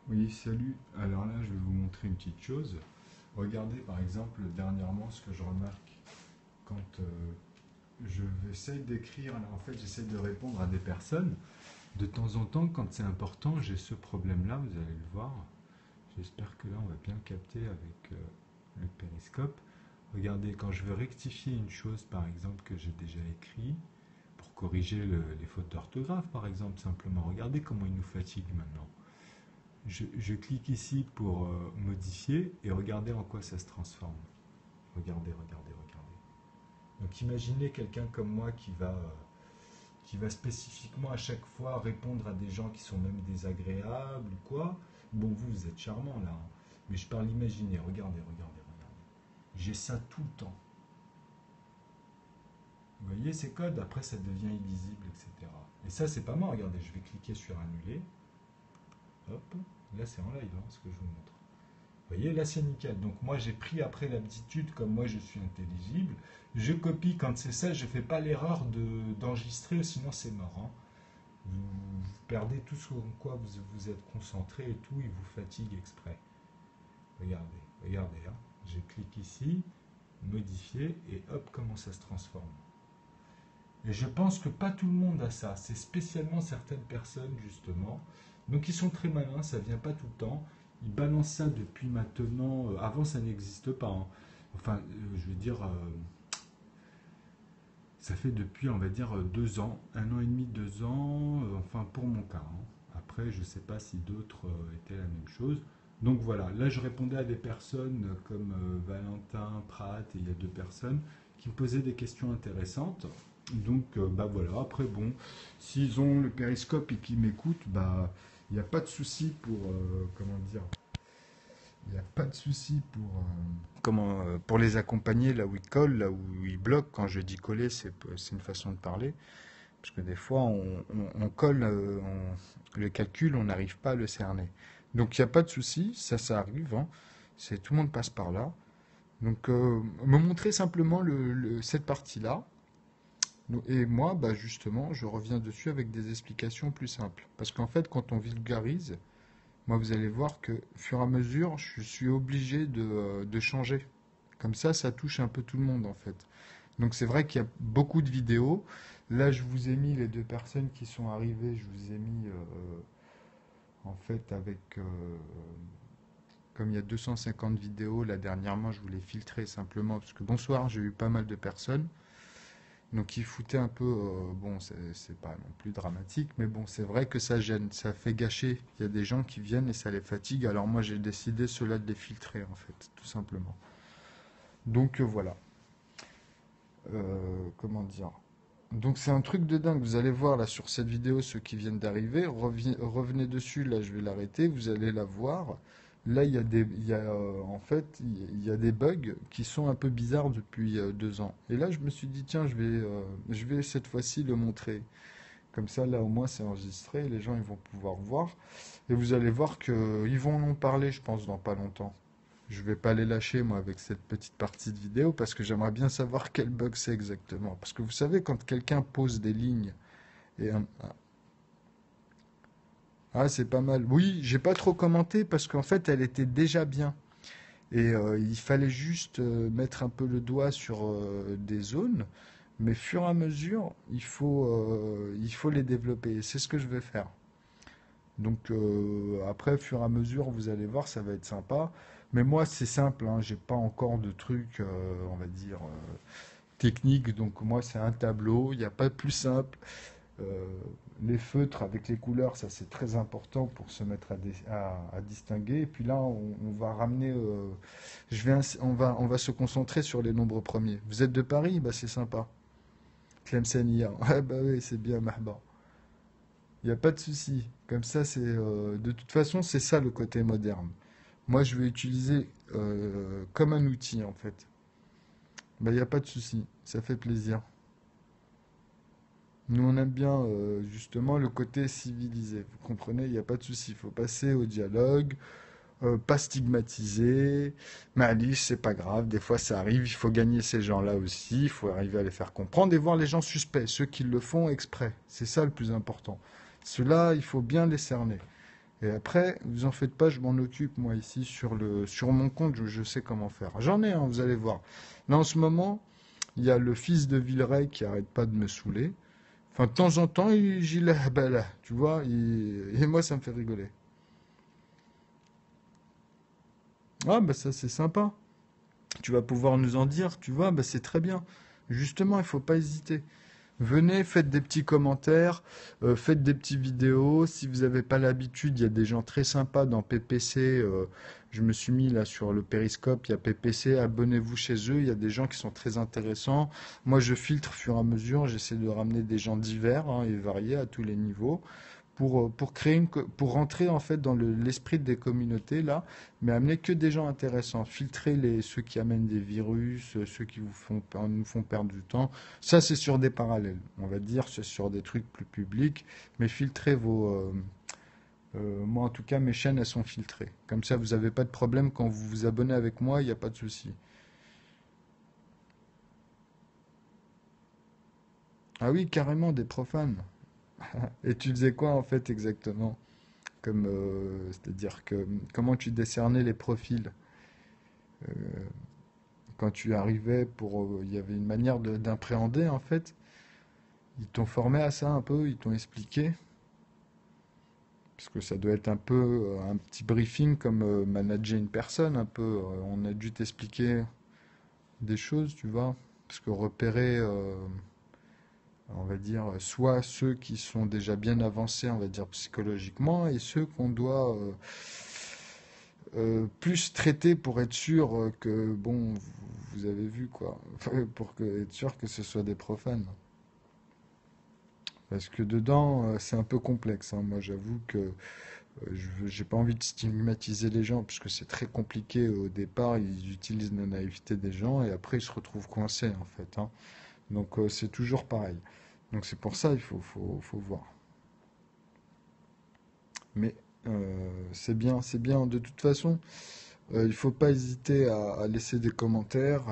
Oui, salut. Alors là, je vais vous montrer une petite chose. Regardez par exemple dernièrement ce que je remarque quand je essaye d'écrire. En fait, j'essaie de répondre à des personnes. De temps en temps, quand c'est important, j'ai ce problème-là, vous allez le voir. J'espère que là, on va bien le capter avec le périscope. Regardez, quand je veux rectifier une chose, par exemple, que j'ai déjà écrit, pour corriger les fautes d'orthographe, par exemple, simplement, regardez comment il nous fatigue maintenant. Je clique ici pour modifier et regardez en quoi ça se transforme. Regardez, regardez, regardez. Donc imaginez quelqu'un comme moi qui va spécifiquement à chaque fois répondre à des gens qui sont même désagréables ou quoi. Bon, vous êtes charmant là, hein. Mais je parle imaginer. Regardez, regardez, regardez. J'ai ça tout le temps. Vous voyez ces codes, après ça devient illisible, etc. Et ça, c'est pas moi. Regardez, je vais cliquer sur annuler. Hop, là c'est en live, hein, ce que je vous montre. Vous voyez, là c'est nickel. Donc moi j'ai pris après l'habitude, comme moi je suis intelligible, je copie quand c'est ça, je ne fais pas l'erreur d'enregistrer, sinon c'est mort, hein. Vous perdez tout ce en quoi vous êtes concentré et tout, il vous fatigue exprès. Regardez, regardez, hein. Je clique ici, modifier, et hop, comment ça se transforme. Et je pense que pas tout le monde a ça, c'est spécialement certaines personnes justement. Donc ils sont très malins, ça vient pas tout le temps. Ils balancent ça depuis maintenant. Avant ça n'existe pas, hein. Enfin, je veux dire, ça fait depuis, on va dire, 2 ans, 1 an et demi, 2 ans. Enfin pour mon cas, hein. Après, je sais pas si d'autres étaient la même chose. Donc voilà, là je répondais à des personnes comme Valentin, Pratt, et il y a deux personnes qui me posaient des questions intéressantes. Donc, bah voilà, après, bon, s'ils ont le périscope et qu'ils m'écoutent, bah, il n'y a pas de souci pour, comment dire, il n'y a pas de souci pour les accompagner là où ils collent, là où ils bloquent. Quand je dis coller, c'est une façon de parler. Parce que des fois, on colle, le calcul, on n'arrive pas à le cerner. Donc, il n'y a pas de souci, ça arrive, hein. Tout le monde passe par là. Donc, me montrer simplement cette partie-là. Et moi, bah justement, je reviens dessus avec des explications plus simples. Parce qu'en fait, quand on vulgarise, moi, vous allez voir que, au fur et à mesure, je suis obligé de changer. Comme ça touche un peu tout le monde, en fait. Donc, c'est vrai qu'il y a beaucoup de vidéos. Là, je vous ai mis les deux personnes qui sont arrivées. Je vous ai mis, en fait, comme il y a 250 vidéos, là, dernièrement, je voulais filtrer simplement. Parce que, bonsoir, j'ai eu pas mal de personnes. Donc il foutait un peu, bon, c'est pas non plus dramatique, mais bon, c'est vrai que ça gêne, ça fait gâcher. Il y a des gens qui viennent et ça les fatigue. Alors moi j'ai décidé cela de les filtrer en fait, tout simplement. Donc voilà. Comment dire? Donc c'est un truc de dingue. Vous allez voir là sur cette vidéo, ceux qui viennent d'arriver, revenez dessus. Là je vais l'arrêter. Vous allez la voir. Là en fait, il y a des bugs qui sont un peu bizarres depuis 2 ans. Et là je me suis dit tiens, je vais cette fois-ci le montrer. Comme ça, là, au moins, c'est enregistré. Les gens, ils vont pouvoir voir. Et vous allez voir qu'ils vont en parler, je pense, dans pas longtemps. Je vais pas les lâcher, moi, avec cette petite partie de vidéo, parce que j'aimerais bien savoir quel bug c'est exactement. Parce que vous savez, quand quelqu'un pose des lignes et ah, c'est pas mal. Oui, j'ai pas trop commenté parce qu'en fait, elle était déjà bien. Et il fallait juste mettre un peu le doigt sur des zones. Mais fur et à mesure, il faut les développer. Et c'est ce que je vais faire. Donc après, fur et à mesure, vous allez voir, ça va être sympa. Mais moi, c'est simple, hein, j'ai pas encore de trucs, on va dire, techniques. Donc moi, c'est un tableau, il n'y a pas de plus simple. Euh, les feutres avec les couleurs, ça c'est très important pour se mettre à distinguer. Et puis là, on va ramener, on va se concentrer sur les nombres premiers. Vous êtes de Paris? Bah c'est sympa. Tlemcen hier. Ah bah oui, c'est bien, Mahba. Il n'y a pas de souci. Comme ça, de toute façon, c'est ça le côté moderne. Moi, je vais utiliser comme un outil, en fait. Ben, il n'y a pas de souci. Ça fait plaisir. Nous, on aime bien, justement, le côté civilisé. Vous comprenez, il n'y a pas de souci. Il faut passer au dialogue, pas stigmatiser. Malice, c'est pas grave. Des fois, ça arrive. Il faut gagner ces gens-là aussi. Il faut arriver à les faire comprendre et voir les gens suspects, ceux qui le font exprès. C'est ça le plus important. Ceux-là, il faut bien les cerner. Et après, vous en faites pas, je m'en occupe moi ici sur mon compte, je sais comment faire. J'en ai, hein, vous allez voir. Là en ce moment, il y a le fils de Villeray qui arrête pas de me saouler. Enfin, de temps en temps, j'y la bala, tu vois, et moi ça me fait rigoler. Ah bah ça c'est sympa. Tu vas pouvoir nous en dire, tu vois, bah c'est très bien. Justement, il faut pas hésiter. Venez, faites des petits commentaires, faites des petites vidéos. Si vous n'avez pas l'habitude, il y a des gens très sympas dans PPC. Je me suis mis là sur le Périscope, il y a PPC, abonnez-vous chez eux. Il y a des gens qui sont très intéressants. Moi, je filtre au fur et à mesure. J'essaie de ramener des gens divers hein, et variés à tous les niveaux pour créer pour rentrer en fait dans l'esprit des communautés là, mais amener que des gens intéressants, filtrer ceux qui amènent des virus, ceux qui nous font perdre du temps. Ça c'est sur des parallèles, on va dire, c'est sur des trucs plus publics, mais filtrez moi en tout cas mes chaînes elles sont filtrées. Comme ça vous n'avez pas de problème quand vous vous abonnez avec moi, il n'y a pas de souci. Ah oui, carrément des profanes. Et tu faisais quoi en fait exactement? C'est-à-dire que comment tu décernais les profils quand tu arrivais il y avait une manière d'appréhender en fait. Ils t'ont formé à ça un peu, ils t'ont expliqué, parce que ça doit être un peu un petit briefing comme manager une personne un peu. On a dû t'expliquer des choses, tu vois, parce que repérer, on va dire, soit ceux qui sont déjà bien avancés, on va dire psychologiquement, et ceux qu'on doit plus traiter pour être sûr que, bon, vous avez vu quoi, être sûr que ce soit des profanes. Parce que dedans, c'est un peu complexe, hein. Moi, j'avoue que j'ai pas envie de stigmatiser les gens, puisque c'est très compliqué au départ. Ils utilisent la naïveté des gens et après, ils se retrouvent coincés, en fait, hein. Donc, c'est toujours pareil. Donc, c'est pour ça, faut voir. Mais c'est bien, c'est bien. De toute façon, il faut pas hésiter à laisser des commentaires,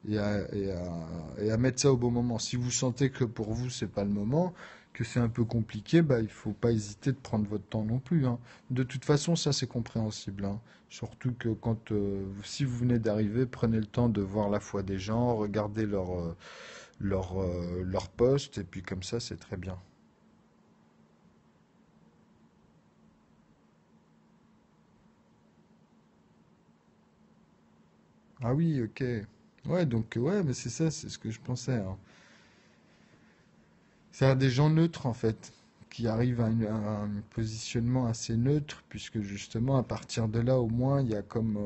et à mettre ça au bon moment. Si vous sentez que pour vous, c'est pas le moment, que c'est un peu compliqué, bah, il faut pas hésiter de prendre votre temps non plus, hein. De toute façon, ça, c'est compréhensible, hein. Surtout que si vous venez d'arriver, prenez le temps de voir la foi des gens, regardez leur poste, et puis comme ça, c'est très bien. Ah oui, ok. Ouais, donc, ouais, mais c'est ça, c'est ce que je pensais, hein. C'est des gens neutres en fait, qui arrivent à un positionnement assez neutre, puisque justement à partir de là au moins il y a comme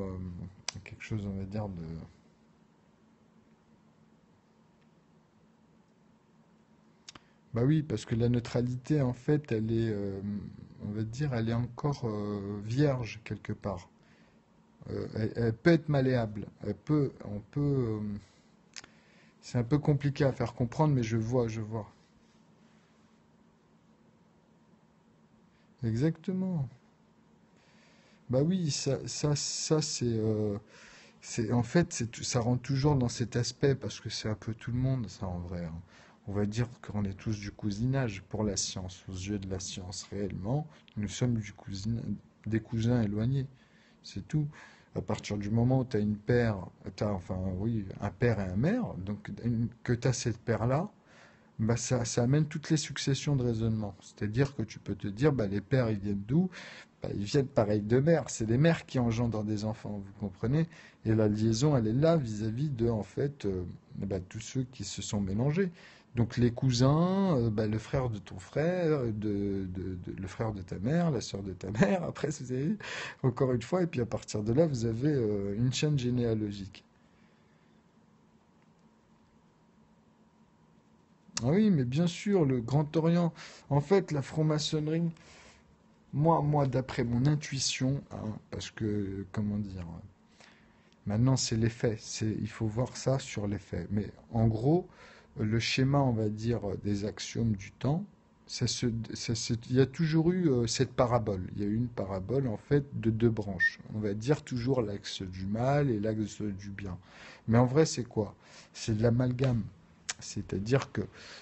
quelque chose on va dire de... Bah oui, parce que la neutralité en fait elle est, on va dire, elle est encore vierge quelque part. Elle peut être malléable, on peut... c'est un peu compliqué à faire comprendre, mais je vois. Exactement. Bah oui, ça en fait, ça rentre toujours dans cet aspect parce que c'est un peu tout le monde, ça en vrai, hein. On va dire qu'on est tous du cousinage pour la science, aux yeux de la science réellement. Nous sommes des cousins éloignés, c'est tout. À partir du moment où tu as enfin oui, un père et un mère, donc que tu as cette paire-là, bah ça amène toutes les successions de raisonnement. C'est-à-dire que tu peux te dire, bah les pères ils viennent d'où? Bah, ils viennent pareil de mères. C'est les mères qui engendrent des enfants, vous comprenez? Et la liaison, elle est là vis-à-vis de, en fait, bah, tous ceux qui se sont mélangés. Donc les cousins, bah, le frère de ton frère, le frère de ta mère, la sœur de ta mère, après, vous avez, encore une fois, et puis à partir de là, vous avez une chaîne généalogique. Ah oui, mais bien sûr, le Grand Orient, en fait, la franc-maçonnerie, moi, d'après mon intuition, hein, parce que, comment dire, maintenant, c'est les faits. Il faut voir ça sur les faits. Mais en gros, le schéma, on va dire, des axiomes du temps, il y a toujours eu cette parabole. Il y a eu une parabole, en fait, de deux branches. On va dire toujours l'axe du mal et l'axe du bien. Mais en vrai, c'est quoi? C'est de l'amalgame. C'est-à-dire que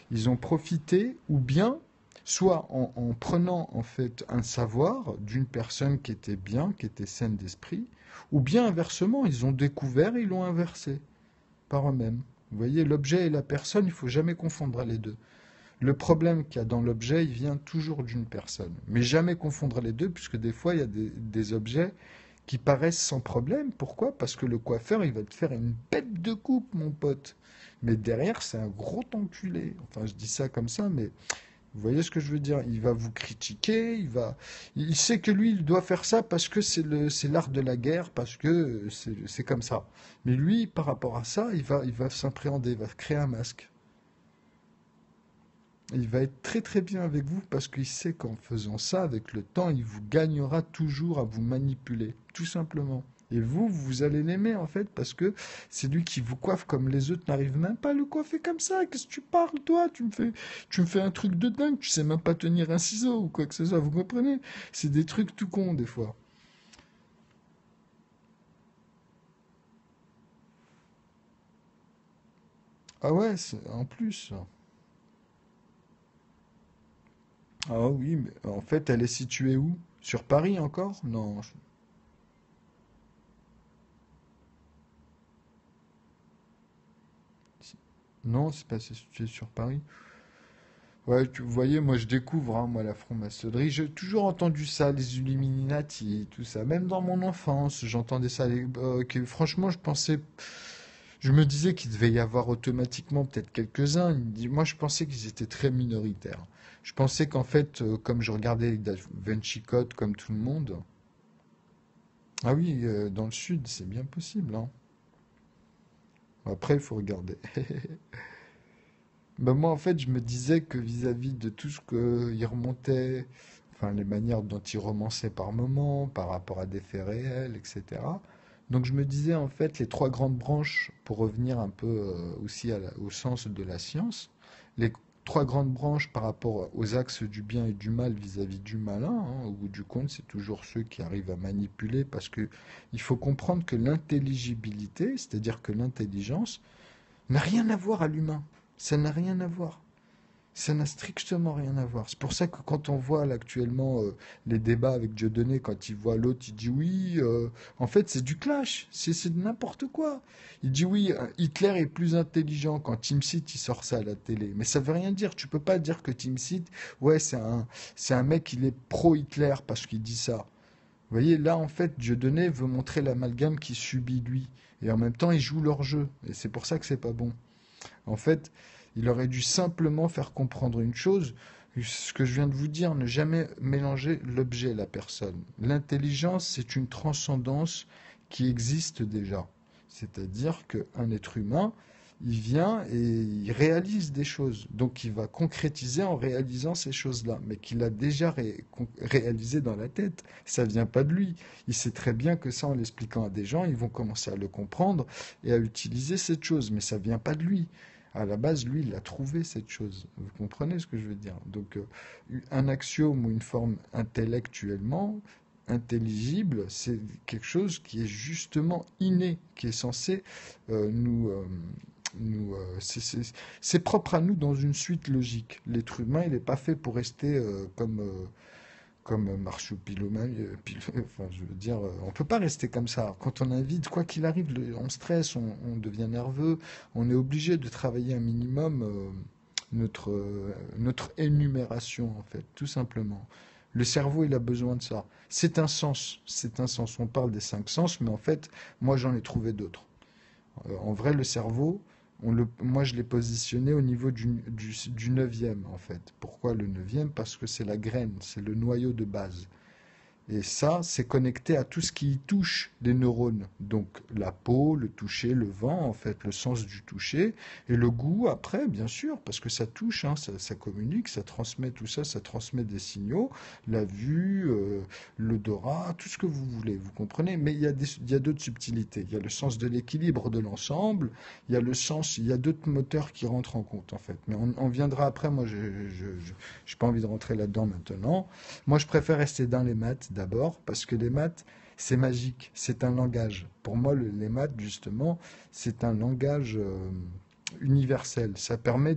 ils ont profité, ou bien soit en prenant en fait un savoir d'une personne qui était bien, qui était saine d'esprit, ou bien inversement, ils ont découvert et ils l'ont inversé par eux-mêmes. Vous voyez, l'objet et la personne, il faut jamais confondre les deux. Le problème qu'il y a dans l'objet, il vient toujours d'une personne. Mais jamais confondre les deux, puisque des fois, il y a des objets qui paraissent sans problème. Pourquoi? Parce que le coiffeur, il va te faire une bête de coupe, mon pote. Mais derrière, c'est un gros enculé. Enfin, je dis ça comme ça, mais vous voyez ce que je veux dire? Il va vous critiquer, il sait que lui, il doit faire ça parce que c'est l'art de la guerre, parce que c'est comme ça. Mais lui, par rapport à ça, il va s'impréhender, il va créer un masque. Il va être très très bien avec vous parce qu'il sait qu'en faisant ça, avec le temps, il vous gagnera toujours à vous manipuler, tout simplement. Et vous allez l'aimer en fait parce que c'est lui qui vous coiffe comme les autres n'arrivent même pas à le coiffer comme ça. Qu'est-ce que tu parles, toi? Tu me fais un truc de dingue, tu sais même pas tenir un ciseau ou quoi que ce soit, vous comprenez? C'est des trucs tout cons des fois. Ah ouais, en plus. Ah oui, mais en fait, elle est située où? Sur Paris encore? Non, non, c'est pas situé sur Paris. Ouais, vous voyez, moi je découvre, hein, moi la franc-maçonnerie. J'ai toujours entendu ça, les Illuminati, tout ça. Même dans mon enfance, j'entendais ça. Franchement, je me disais qu'il devait y avoir automatiquement peut-être quelques-uns. Moi, je pensais qu'ils étaient très minoritaires. Je pensais qu'en fait, comme je regardais les Da Vinci Code comme tout le monde, ah oui, dans le sud, c'est bien possible, hein. Après, il faut regarder. Ben moi, en fait, je me disais que vis-à-vis de tout ce qu'il remontait, enfin, les manières dont il romançait par moments, par rapport à des faits réels, etc. Donc, je me disais, en fait, les trois grandes branches, pour revenir un peu aussi au sens de la science, les trois grandes branches par rapport aux axes du bien et du mal vis-à-vis du malin, hein, au bout du compte, c'est toujours ceux qui arrivent à manipuler, parce que il faut comprendre que l'intelligibilité, c'est-à-dire que l'intelligence, n'a rien à voir à l'humain. Ça n'a rien à voir. Ça n'a strictement rien à voir. C'est pour ça que quand on voit là, actuellement les débats avec Dieudonné, quand il voit l'autre, il dit oui, en fait c'est du clash, c'est de n'importe quoi. Il dit oui, Hitler est plus intelligent quand Tim Seat il sort ça à la télé. Mais ça veut rien dire. Tu peux pas dire que Tim Seat, ouais, c'est un mec, il est pro-Hitler parce qu'il dit ça. Vous voyez, là en fait, Dieudonné veut montrer l'amalgame qu'il subit lui. Et en même temps, il joue leur jeu. Et c'est pour ça que c'est pas bon. En fait, il aurait dû simplement faire comprendre une chose, ce que je viens de vous dire, ne jamais mélanger l'objet et la personne. L'intelligence, c'est une transcendance qui existe déjà. C'est-à-dire qu'un être humain, il vient et il réalise des choses. Donc il va concrétiser en réalisant ces choses-là, mais qu'il a déjà réalisé dans la tête. Ça ne vient pas de lui. Il sait très bien que ça, en l'expliquant à des gens, ils vont commencer à le comprendre et à utiliser cette chose, mais ça ne vient pas de lui. À la base, lui, il a trouvé cette chose. Vous comprenez ce que je veux dire? Donc, un axiome ou une forme intellectuellement intelligible, c'est quelque chose qui est justement inné, qui est censé euh, nous, euh, c'est propre à nous dans une suite logique. L'être humain, il n'est pas fait pour rester comme marsupilami, enfin, je veux dire, on peut pas rester comme ça. Quand on invite, quoi qu'il arrive, on stresse, on devient nerveux, on est obligé de travailler un minimum notre énumération, en fait, tout simplement. Le cerveau, il a besoin de ça. C'est un sens, c'est un sens. On parle des cinq sens, mais en fait, moi, j'en ai trouvé d'autres. En vrai, le cerveau, moi je l'ai positionné au niveau du neuvième en fait. Pourquoi le neuvième? Parce que c'est la graine, c'est le noyau de base. Et ça, c'est connecté à tout ce qui y touche les neurones. Donc la peau, le toucher, le vent, en fait, le sens du toucher, et le goût après, bien sûr, parce que ça touche, hein, ça communique, ça transmet tout ça, ça transmet des signaux, la vue, l'odorat, tout ce que vous voulez, vous comprenez. Mais il y a d'autres subtilités. Il y a le sens de l'équilibre de l'ensemble, il y a le sens, il y a d'autres moteurs qui rentrent en compte, en fait. Mais on viendra après, moi, j'ai pas envie de rentrer là-dedans maintenant. Moi, je préfère rester dans les maths d'abord, parce que les maths, c'est magique, c'est un langage. Pour moi, les maths, justement, c'est un langage universel. Ça permet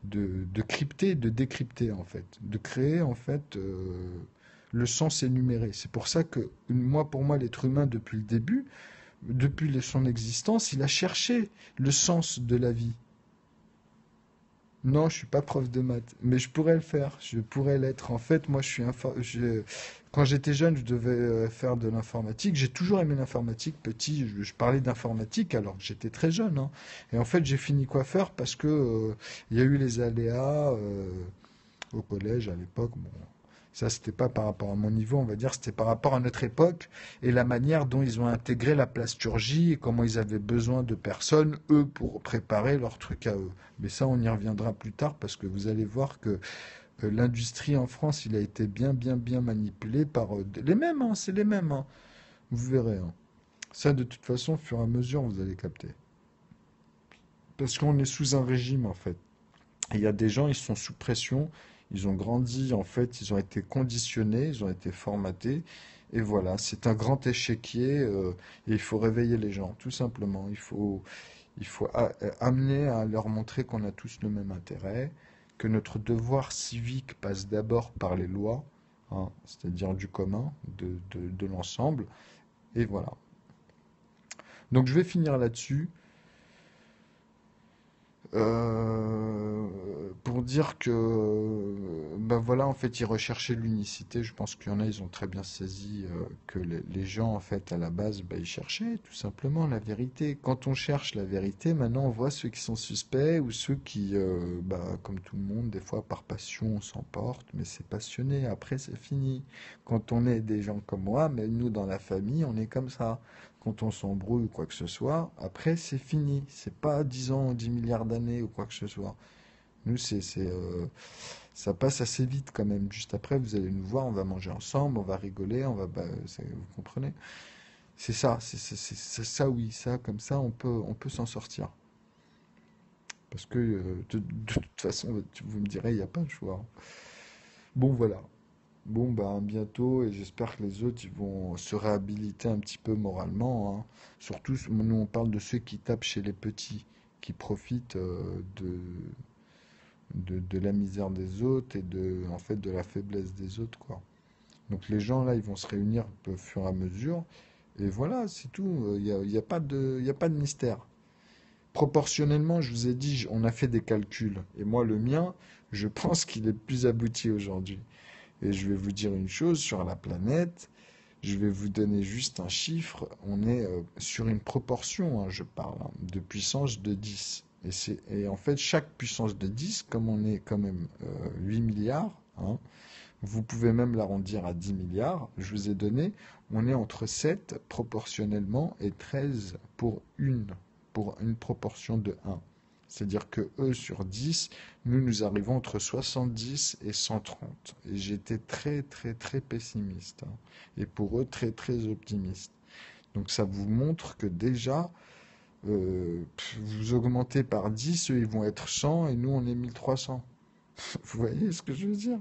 de crypter, de décrypter en fait, de créer en fait le sens énuméré. C'est pour ça que moi, pour moi, l'être humain depuis le début, depuis son existence, il a cherché le sens de la vie. Non, je suis pas prof de maths, mais je pourrais le faire. Je pourrais l'être. En fait, moi, quand j'étais jeune, je devais faire de l'informatique. J'ai toujours aimé l'informatique. Petit, je parlais d'informatique alors que j'étais très jeune, hein. Et en fait, j'ai fini coiffeur parce que il y a eu les aléas au collège à l'époque. Bon, ça, c'était pas par rapport à mon niveau, on va dire, c'était par rapport à notre époque et la manière dont ils ont intégré la plasturgie et comment ils avaient besoin de personnes, eux, pour préparer leurs trucs à eux. Mais ça, on y reviendra plus tard parce que vous allez voir que l'industrie en France, il a été bien, bien, bien manipulé par les mêmes, hein, c'est les mêmes, hein. Vous verrez, hein. Ça, de toute façon, au fur et à mesure, vous allez capter. Parce qu'on est sous un régime, en fait. Et il y a des gens, ils sont sous pression, ils ont grandi, en fait, ils ont été conditionnés, ils ont été formatés. Et voilà, c'est un grand échiquier, et il faut réveiller les gens, tout simplement. Il faut amener à leur montrer qu'on a tous le même intérêt, que notre devoir civique passe d'abord par les lois, hein, c'est-à-dire du commun, de l'ensemble. Et voilà. Donc je vais finir là-dessus. Euh, pour dire que, ben voilà, en fait, ils recherchaient l'unicité. Je pense qu'il y en a, ils ont très bien saisi que les gens, en fait, à la base, ben, ils cherchaient tout simplement la vérité. Quand on cherche la vérité, maintenant, on voit ceux qui sont suspects ou ceux qui, ben, comme tout le monde, des fois, par passion, on s'emporte, mais c'est passionné. Après, c'est fini. Quand on est des gens comme moi, mais nous, dans la famille, on est comme ça. Quand on s'embrouille ou quoi que ce soit, après c'est fini. C'est pas 10 ans ou 10 milliards d'années ou quoi que ce soit. Nous, ça passe assez vite quand même. Juste après, vous allez nous voir, on va manger ensemble, on va rigoler, bah, vous comprenez? C'est ça, c'est ça, oui, ça, comme ça, on peut s'en sortir. Parce que de toute façon, vous me direz, il n'y a pas de choix. Bon, voilà. Bon, bah, à bientôt et j'espère que les autres ils vont se réhabiliter un petit peu moralement, hein. Surtout, nous on parle de ceux qui tapent chez les petits, qui profitent de la misère des autres et en fait, de la faiblesse des autres, quoi. Donc les gens là, ils vont se réunir au fur et à mesure et voilà, c'est tout. Il y a pas de mystère. Proportionnellement, je vous ai dit, on a fait des calculs et moi, le mien, je pense qu'il est plus abouti aujourd'hui. Et je vais vous dire une chose sur la planète, je vais vous donner juste un chiffre, on est sur une proportion, hein, je parle, hein, de puissance de 10. Et en fait, chaque puissance de 10, comme on est quand même 8 milliards, hein, vous pouvez même l'arrondir à 10 milliards, je vous ai donné, on est entre 7 proportionnellement et 13 pour une proportion de 1. C'est-à-dire que eux, sur 10, nous arrivons entre 70 et 130. Et j'étais très, très, très pessimiste, hein. Et pour eux, très, très optimiste. Donc ça vous montre que déjà, vous augmentez par 10, eux, ils vont être 100 et nous, on est 1300. Vous voyez ce que je veux dire?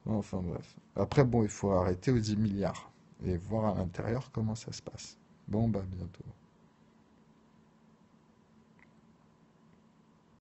Enfin bref. Après, bon, il faut arrêter aux 10 milliards et voir à l'intérieur comment ça se passe. Bon, bah bientôt.